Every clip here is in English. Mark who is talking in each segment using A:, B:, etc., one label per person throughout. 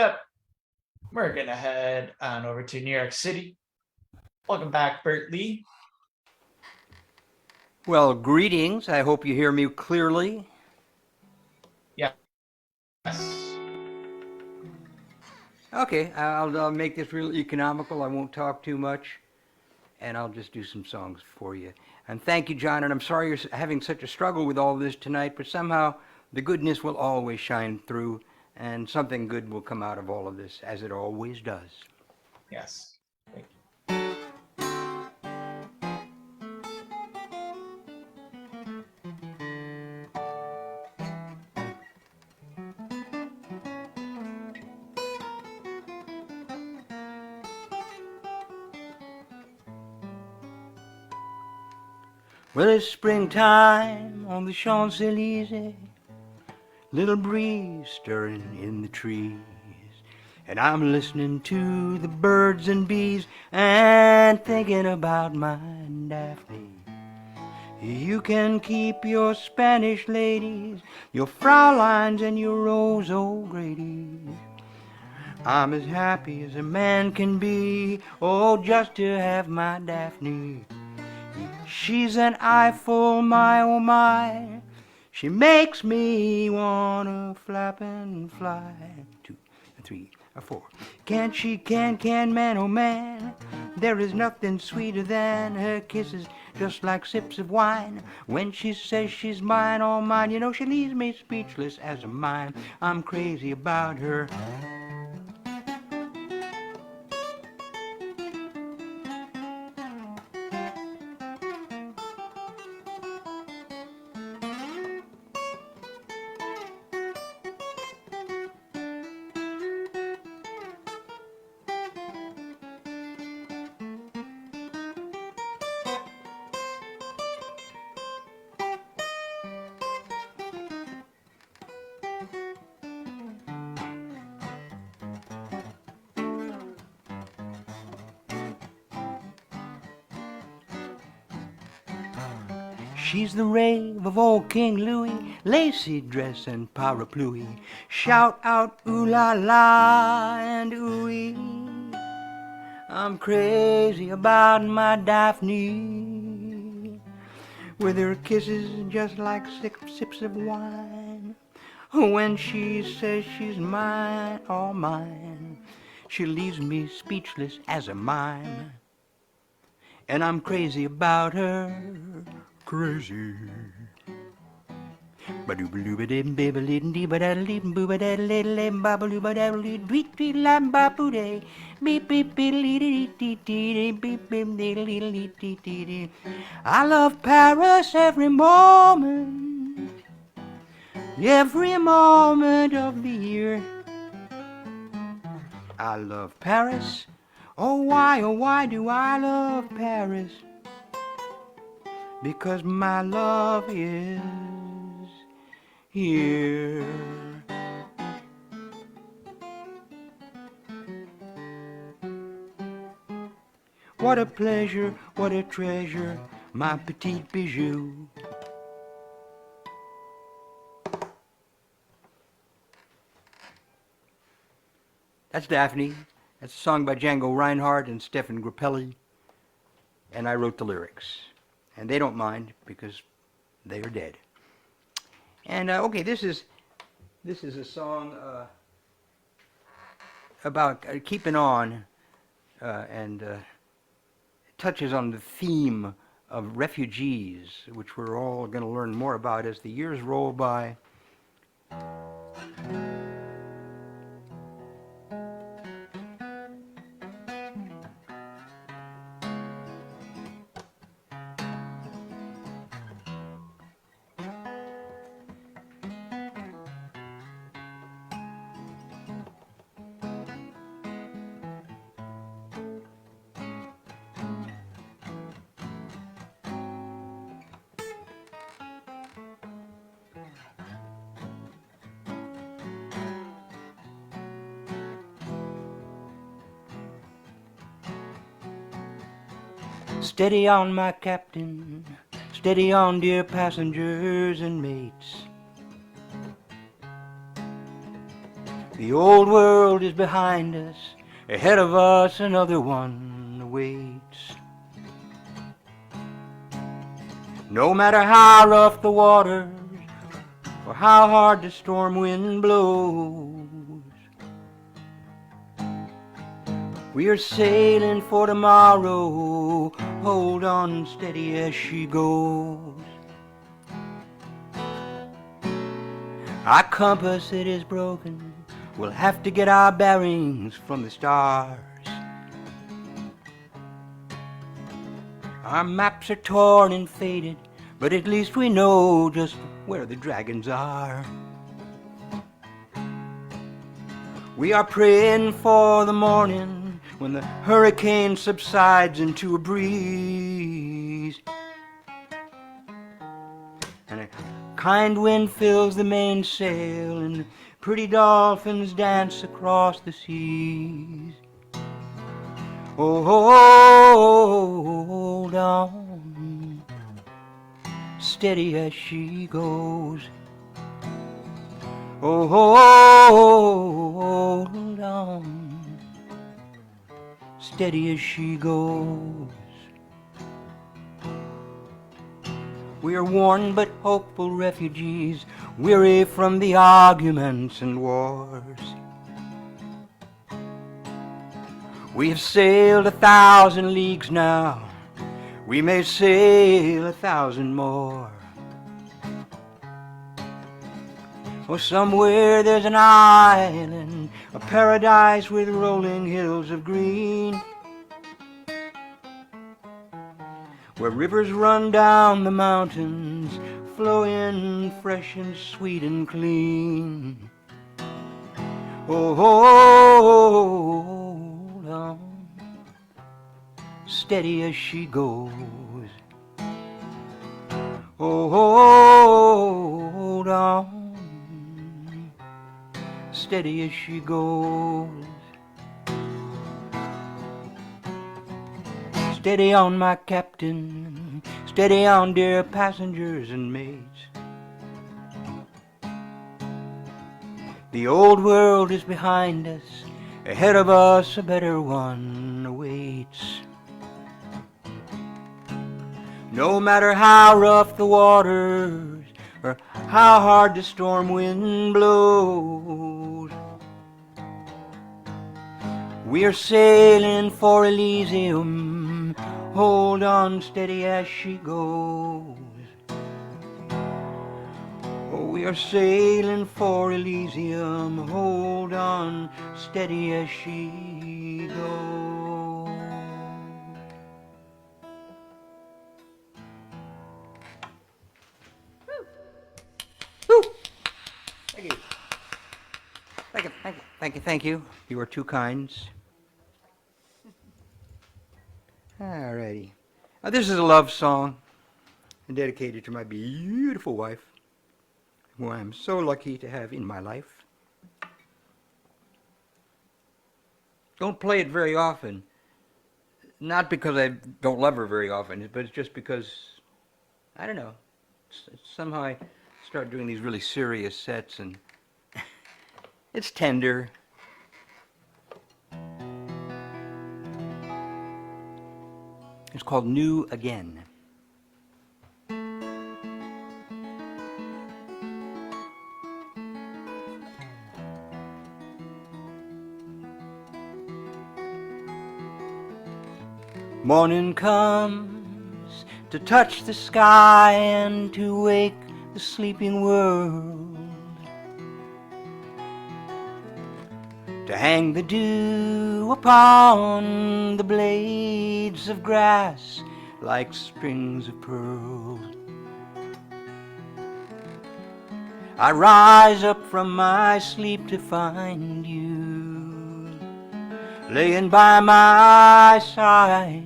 A: up? We're gonna head on over to New York City. Welcome back, Bert Lee.
B: Well, greetings. I hope you hear me clearly.
A: Yes.
B: Okay, I'll make this real economical. I won't talk too much, and I'll just do some songs for you. And thank you, John, and I'm sorry you're having such a struggle with all this tonight, but somehow the goodness will always shine through, and something good will come out of all of this, as it always does.
A: Yes. Thank you.
B: Well, it's springtime on the Champs-Élysées, little breeze stirring in the trees, and I'm listening to the birds and bees and thinking about my Daphne. You can keep your Spanish ladies, your Frauleins and your Rose O'Grady's. I'm as happy as a man can be, oh, just to have my Daphne. She's an eyeful, my oh my. She makes me wanna flap and fly. 2, 3, 4. Can she, can, man, oh man. There is nothing sweeter than her kisses, just like sips of wine. When she says she's mine, all mine, you know she leaves me speechless as a mime. I'm crazy about her. She's the rave of old King Louis, lacy dress and parapluie. Shout out ooh la la and ooh-wee. I'm crazy about my Daphne, with her kisses just like sips of wine. When she says she's mine, all mine, she leaves me speechless as a mime. And I'm crazy about her, crazy. I love Paris every moment of the year. I love Paris. Oh why do I love Paris? Because my love is here. What a pleasure, what a treasure, my petite bijou. That's Daphne. That's a song by Django Reinhardt and Stefan Grappelli. And I wrote the lyrics. And they don't mind because they are dead. And okay, this is a song about keeping on, and touches on the theme of refugees, which we're all going to learn more about as the years roll by. Steady on, my captain, steady on, dear passengers and mates. The old world is behind us, ahead of us another one awaits. No matter how rough the waters, or how hard the storm wind blows, we are sailing for tomorrow, hold on steady as she goes. Our compass, it is broken, we'll have to get our bearings from the stars. Our maps are torn and faded, but at least we know just where the dragons are. We are praying for the morning when the hurricane subsides into a breeze, and a kind wind fills the mainsail and pretty dolphins dance across the seas. Oh, hold on, steady as she goes. Oh, hold on, steady as she goes. We are worn but hopeful refugees, weary from the arguments and wars. We have sailed 1,000 leagues now, we may sail 1,000 more. Oh, somewhere there's an island, a paradise with rolling hills of green, where rivers run down the mountains, flowing fresh and sweet and clean. Oh, hold on, steady as she goes. Oh, hold on, steady as she goes. Steady on, my captain, steady on, dear passengers and mates. The old world is behind us, ahead of us a better one awaits. No matter how rough the waters, or how hard the storm wind blows, we are sailing for Elysium, hold on steady as she goes. Oh, we are sailing for Elysium, hold on steady as she goes. Woo. Thank you. Thank you, thank you, thank you, thank you. You are too kind. Alrighty. Now this is a love song dedicated to my beautiful wife, who I am so lucky to have in my life. Don't play it very often. Not because I don't love her very often, but it's just because, I don't know, somehow I start doing these really serious sets and it's tender. It's called New Again. Morning comes to touch the sky and to wake the sleeping world, to hang the dew upon the blades of grass like strings of pearls. I rise up from my sleep to find you laying by my side,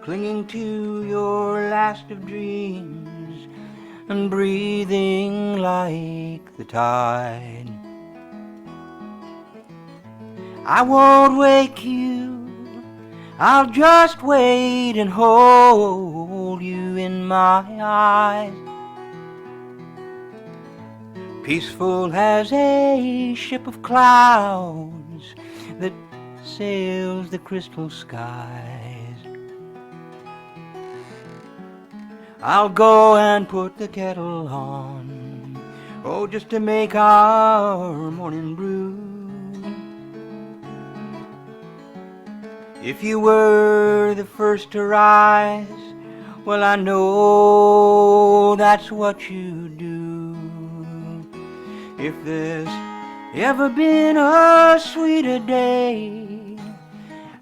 B: clinging to your last of dreams and breathing like the tide. I won't wake you, I'll just wait and hold you in my eyes, peaceful as a ship of clouds that sails the crystal skies. I'll go and put the kettle on, oh, just to make our morning brew. If you were the first to rise, well, I know that's what you do. If there's ever been a sweeter day,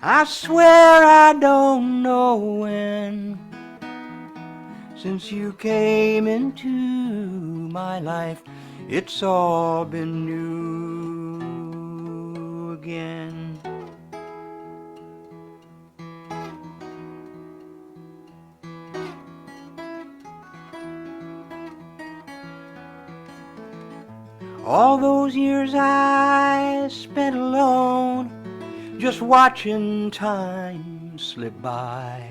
B: I swear I don't know when. Since you came into my life, it's all been new again. All those years I spent alone, just watching time slip by,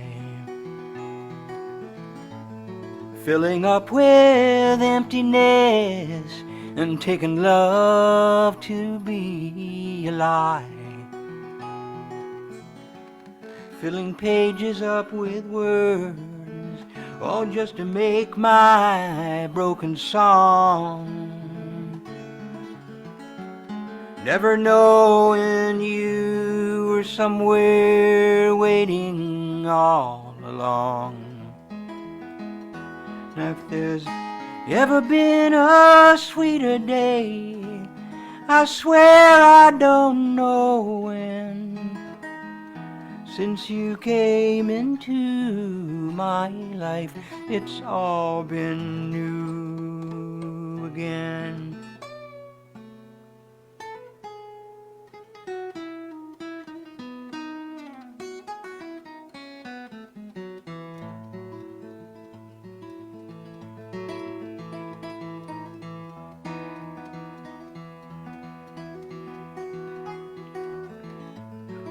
B: filling up with emptiness and taking love to be a lie, filling pages up with words, all just to make my broken song. Never knowing you were somewhere waiting all along. Now if there's ever been a sweeter day, I swear I don't know when. Since you came into my life, it's all been new again.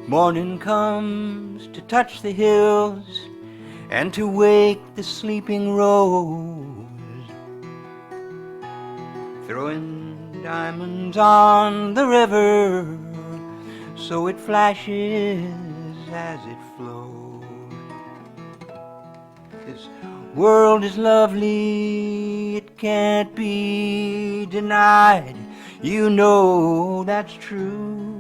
B: Morning comes to touch the hills and to wake the sleeping rose, throwing diamonds on the river so it flashes as it flows. This world is lovely, it can't be denied, you know that's true.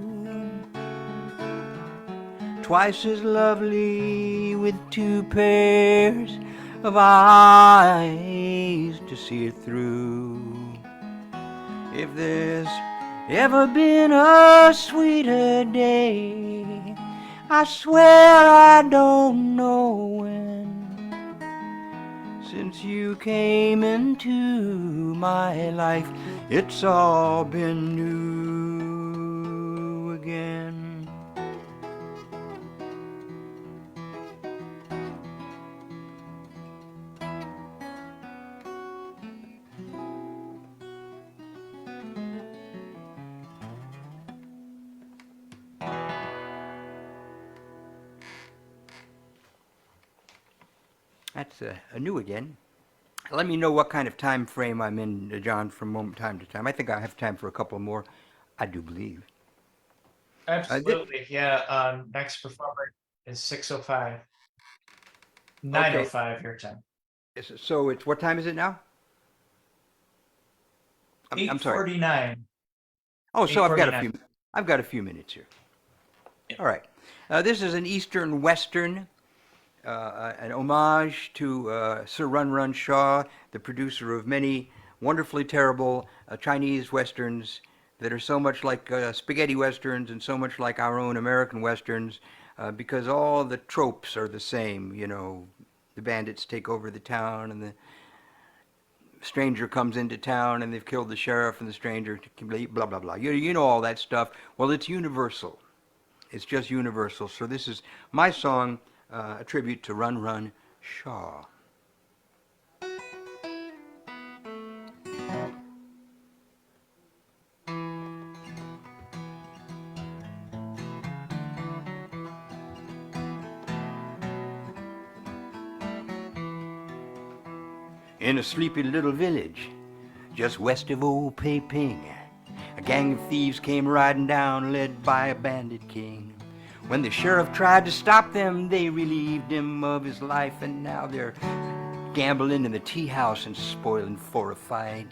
B: Twice as lovely with two pairs of eyes to see it through. If there's ever been a sweeter day, I swear I don't know when. Since you came into my life, it's all been new again. That's a new again. Let me know what kind of time frame I'm in, John, from time to time. I think I have time for a couple more, I do believe.
A: Absolutely. Yeah. Next performer is 6:05.
B: Okay,
A: 9:05 your time.
B: so it's what time is it now? I'm sorry.
A: 8:49.
B: Oh, so I've got a
A: 8:49.
B: few minutes here.
A: Yeah.
B: All right. This is an Eastern Western, an homage to Sir Run Run Shaw, the producer of many wonderfully terrible Chinese Westerns that are so much like spaghetti Westerns and so much like our own American Westerns because all the tropes are the same. You know, the bandits take over the town and the stranger comes into town and they've killed the sheriff and the stranger, blah, blah, blah. You know all that stuff. Well, it's universal. It's just universal. So this is my song, a tribute to Run Run Shaw. In a sleepy little village, just west of old Peiping. A gang of thieves came riding down, led by a bandit king. When the sheriff tried to stop them, they relieved him of his life, and now they're gambling in the tea house and spoiling for a fight.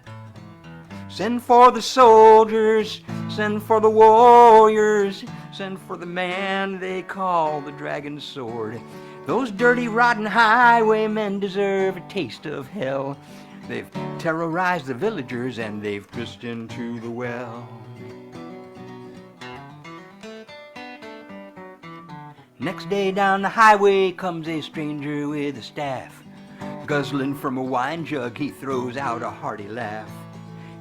B: Send for the soldiers, send for the warriors, send for the man they call the dragon sword. Those dirty, rotten highwaymen deserve a taste of hell. They've terrorized the villagers and they've pissed into the well. Next day down the highway comes a stranger with a staff. Guzzling from a wine jug, he throws out a hearty laugh.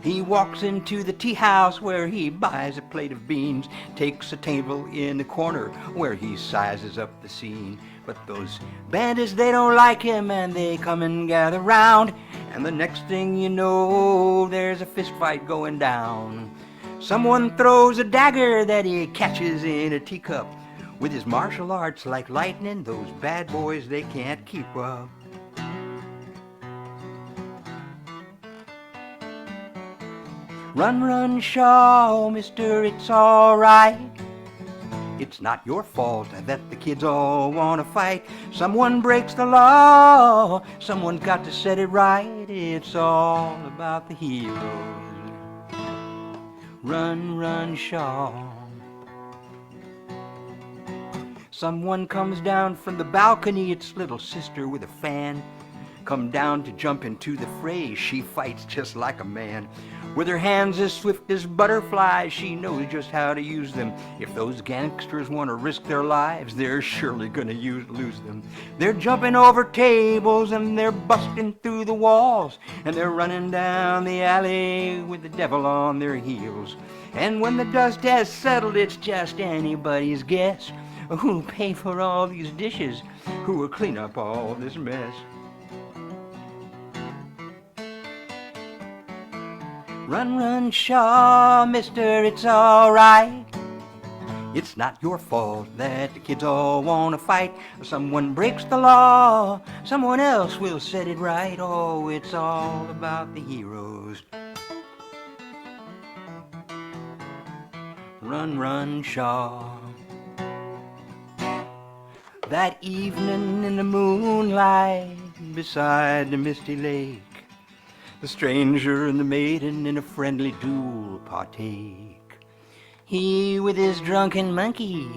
B: He walks into the tea house where he buys a plate of beans, takes a table in the corner where he sizes up the scene. But those bandits, they don't like him, and they come and gather round, and the next thing you know, there's a fist fight going down. Someone throws a dagger that he catches in a teacup. With his martial arts like lightning, those bad boys, they can't keep up. Run, run, Shaw, mister, it's all right. It's not your fault that the kids all want to fight. Someone breaks the law, someone's got to set it right. It's all about the heroes. Run, run, Shaw. Someone comes down from the balcony, it's little sister with a fan. Come down to jump into the fray, she fights just like a man. With her hands as swift as butterflies, she knows just how to use them. If those gangsters want to risk their lives, they're surely gonna lose them. They're jumping over tables and they're busting through the walls, and they're running down the alley with the devil on their heels. And when the dust has settled, it's just anybody's guess who'll pay for all these dishes, who will clean up all this mess. Run, run, Shaw, mister, it's all right. It's not your fault that the kids all want to fight. Someone breaks the law, someone else will set it right. Oh, it's all about the heroes. Run, run, Shaw. That evening in the moonlight beside the misty lake, the stranger and the maiden in a friendly duel partake. He with his drunken monkey,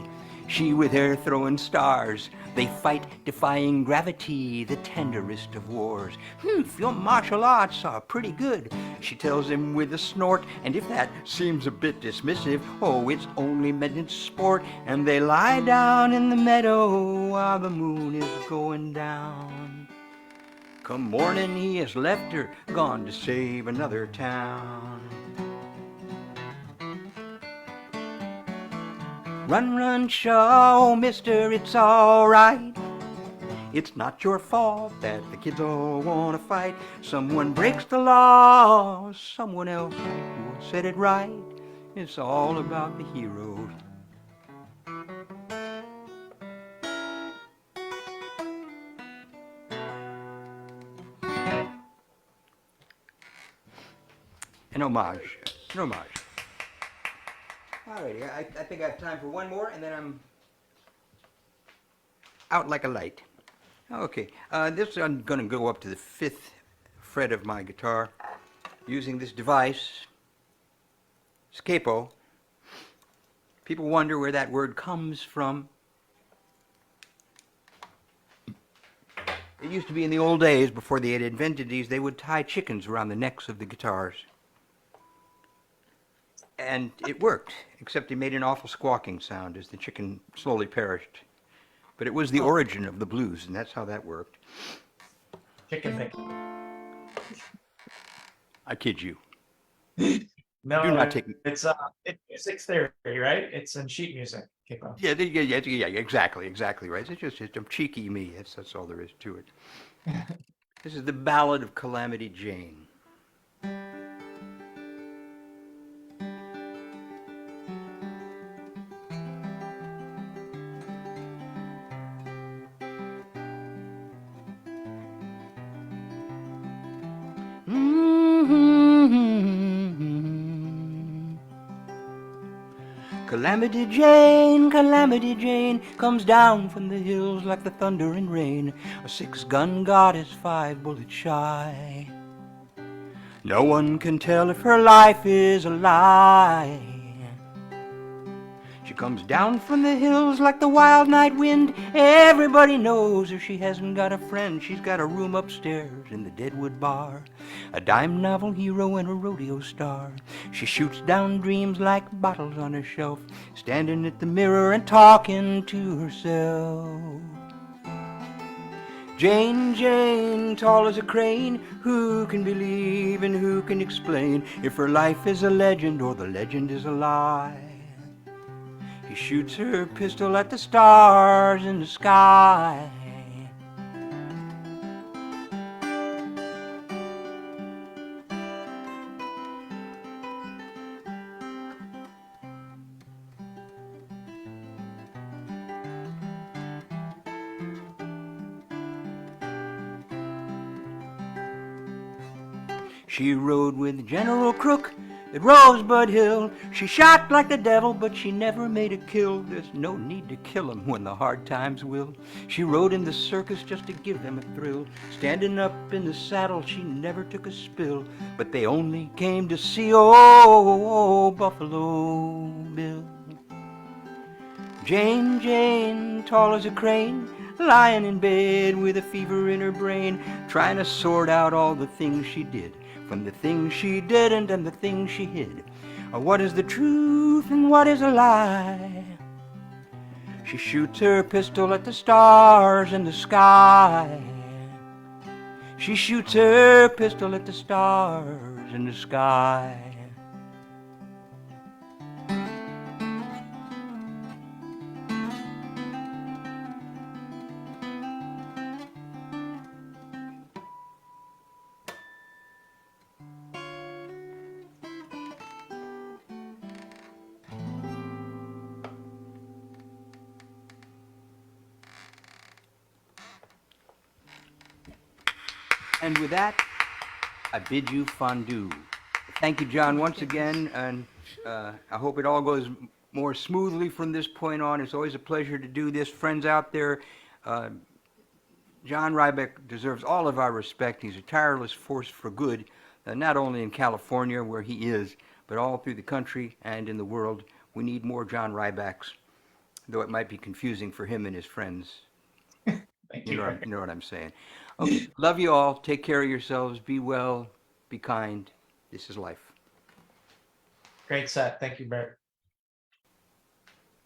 B: she with her throwing stars. They fight defying gravity, the tenderest of wars. Your martial arts are pretty good, she tells him with a snort. And if that seems a bit dismissive, oh, it's only meant in sport. And they lie down in the meadow while the moon is going down. Come morning he has left her, gone to save another town. Run, run, Shaw, mister, it's all right. It's not your fault that the kids all want to fight. Someone breaks the law, someone else will set it right. It's all about the heroes. An homage. An homage. Alrighty, I think I have time for one more, and then I'm out like a light. Okay, this I'm going to go up to the 5th fret of my guitar using this device, scapo. People wonder where that word comes from. It used to be in the old days, before they had invented these, they would tie chickens around the necks of the guitars. And it worked, except it made an awful squawking sound as the chicken slowly perished. But it was the origin of the blues, and that's how that worked.
A: Chicken pick.
B: I kid you.
A: No,
B: Do not take me.
A: it's music theory, right? It's in sheet music.
B: Yeah, exactly right. It's just a cheeky me. That's all there is to it. This is the Ballad of Calamity Jane. Calamity Jane comes down from the hills like the thunder and rain, a 6-gun goddess 5 bullets shy. No one can tell if her life is a lie. She comes down from the hills like the wild night wind. Everybody knows her, she hasn't got a friend. She's got a room upstairs in the Deadwood Bar, a dime novel hero and a rodeo star. She shoots down dreams like bottles on a shelf, standing at the mirror and talking to herself. Jane, Jane, tall as a crane, who can believe and who can explain if her life is a legend or the legend is a lie? She shoots her pistol at the stars in the sky. She rode with General Crook at Rosebud Hill. She shot like the devil, but she never made a kill. There's no need to kill 'em when the hard times will. She rode in the circus just to give them a thrill. Standing up in the saddle, she never took a spill. But they only came to see old Buffalo Bill. Jane, Jane, tall as a crane, lying in bed with a fever in her brain, trying to sort out all the things she did from the things she didn't and the things she hid. What is the truth and what is a lie? She shoots her pistol at the stars in the sky. She shoots her pistol at the stars in the sky. And with that, I bid you fondue. Thank you, John, once again, and I hope it all goes more smoothly from this point on. It's always a pleasure to do this. Friends out there, John Rybeck deserves all of our respect. He's a tireless force for good, not only in California, where he is, but all through the country and in the world. We need more John Rybacks, though it might be confusing for him and his friends.
A: Thank you.
B: You know what I'm saying. Okay, love you all. Take care of yourselves. Be well. Be kind. This is life.
A: Great set. Thank you, Bert.